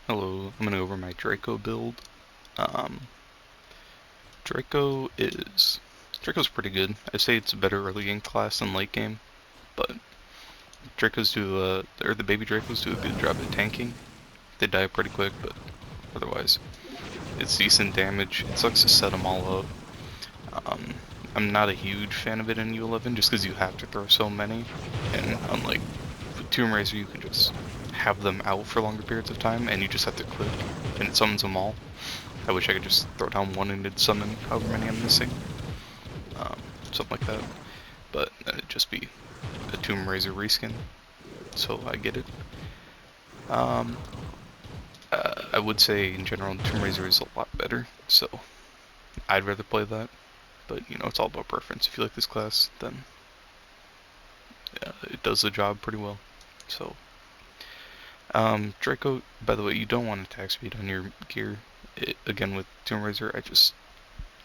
Hello, I'm gonna go over my Draco build. Um, Draco is Draco's pretty good. I'd say it's a better early game class than late game, but the baby Dracos do a good job at tanking. They die pretty quick, but otherwise, it's decent damage. It sucks to set them all up. Um, I'm not a huge fan of it in U11 just because you have to throw so many, and unlike with Tomb Raiser, you can just have them out for longer periods of time, and you just have to click, and it summons them all. I wish I could just throw down one and it'd summon however many I'm missing. Um, Something like that. But it'd just be a Tomb Raiser reskin, so I get it. Um, I would say in general Tomb Raiser is a lot better, so I'd rather play that. But you know, it's all about preference. If you like this class, then it does the job pretty well. So, Draco, by the way, you don't want attack speed on your gear. Again, with Tomb Raiser, I just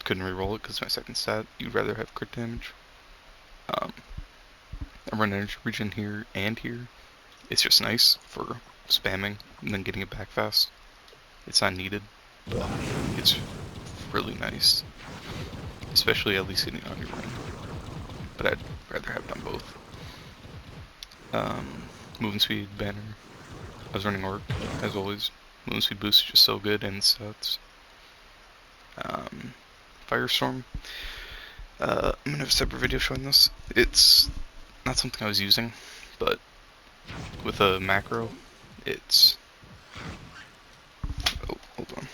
couldn't reroll it because my second stat. You'd rather have crit damage. Um, I run energy regen here and here. It's just nice for spamming and then getting it back fast. It's not needed, but it's really nice. Especially at least getting on your ring. But I'd rather have done both. Movement speed, banner. I was running Orc, as always. Movement speed boost is just so good and stats. Firestorm. I'm gonna have a separate video showing this. It's not something I was using, but with a macro, it's... Oh, hold on.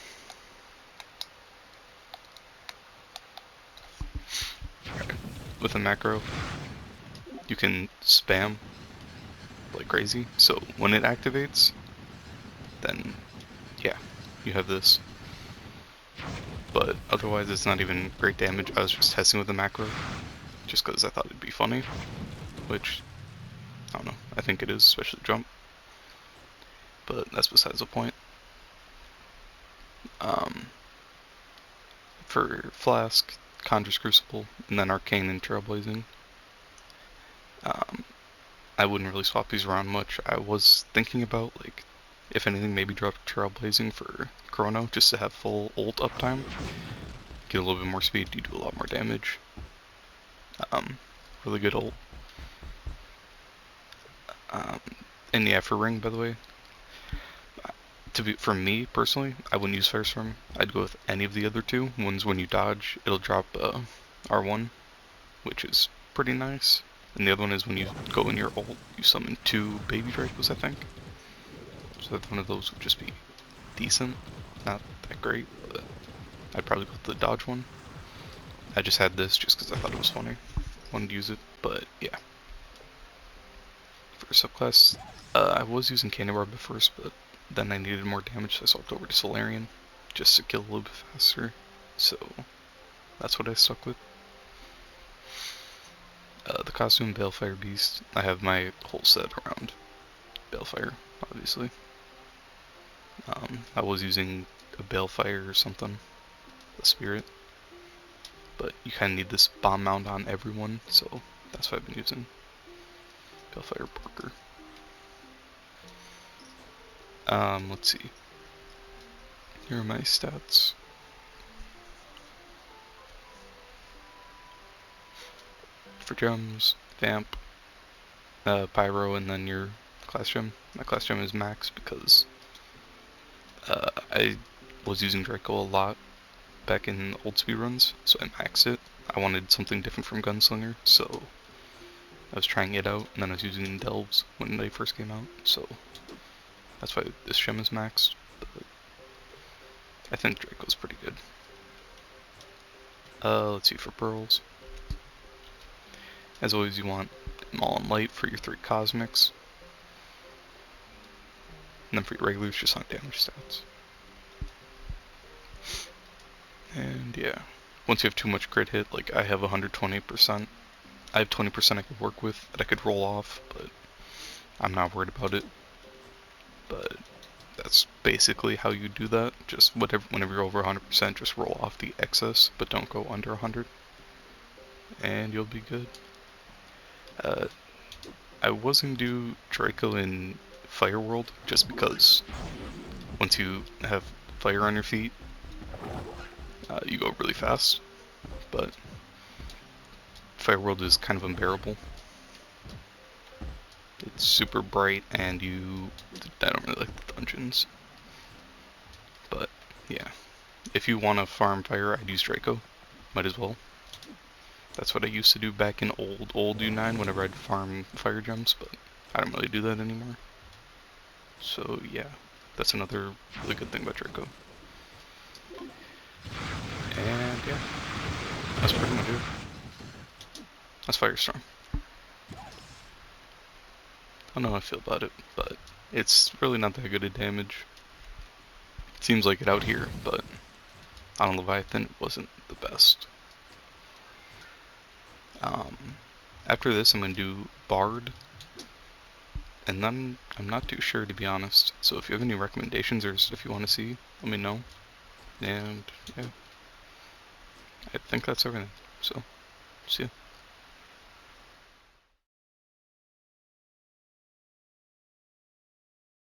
With a macro, you can spam like crazy. So when it activates, then yeah, you have this. But otherwise, it's not even great damage. I was just testing with the macro, just because I thought it'd be funny, which I don't know. I think it is, especially jump. But that's besides the point. For Flask, Conjure's Crucible, and then Arcane and Trailblazing. I wouldn't really swap these around much. I was thinking about, like, if anything, maybe drop Trailblazing for Chrono, just to have full ult uptime. Get a little bit more speed, you do a lot more damage. Really good ult. And yeah, for Ring, by the way, for me, personally, I wouldn't use Firestorm. I'd go with any of the other two. One's when you dodge, it'll drop R1, which is pretty nice. And the other one is when you go in your ult, you summon 2 baby Dracos, I think. So that one of those would just be decent. Not that great, but I'd probably go with the dodge one. I just had this just because I thought it was funny. Wanted to use it, but yeah. For subclass, I was using Candy Barb at first, but then I needed more damage, so I swapped over to Solarian, just to kill a little bit faster. So that's what I stuck with. The costume, Balefire Beast. I have my whole set around Balefire, obviously. I was using a Balefire or something, a Spirit, but you kind of need this bomb mount on everyone, so that's what I've been using. Balefire Porker. Let's see. Here are my stats. For gems, Vamp, Pyro, and then your class gem. My class gem is max because I was using Draco a lot back in old speedruns, so I maxed it. I wanted something different from Gunslinger, so I was trying it out, and then I was using Delves when they first came out, so that's why this gem is maxed, but I think Draco's pretty good. Let's see, for pearls. As always, you want them all on light for your 3 cosmics. And then for your regulars, just on damage stats. And yeah, once you have too much crit hit, like I have 120%, I have 20% I could work with that I could roll off, but I'm not worried about it. But that's basically how you do that. Just whenever you're over 100%, just roll off the excess, but don't go under 100. And you'll be good. I was gonna do Draco in Fireworld just because Once you have fire on your feet, you go really fast, but Fire World is kind of unbearable. It's super bright, and I don't really like the dungeons. But, yeah. If you want to farm fire, I'd use Draco. Might as well. That's what I used to do back in old U9 whenever I'd farm fire gems, but I don't really do that anymore. So, yeah. That's another really good thing about Draco. And, yeah. That's pretty much it. That's Firestorm. I don't know how I feel about it, but it's really not that good at damage. It seems like it out here, but on Leviathan it wasn't the best. After this I'm going to do Bard, and then I'm not too sure, to be honest. So if you have any recommendations or stuff you want to see, let me know. And yeah, I think that's everything. So, see ya.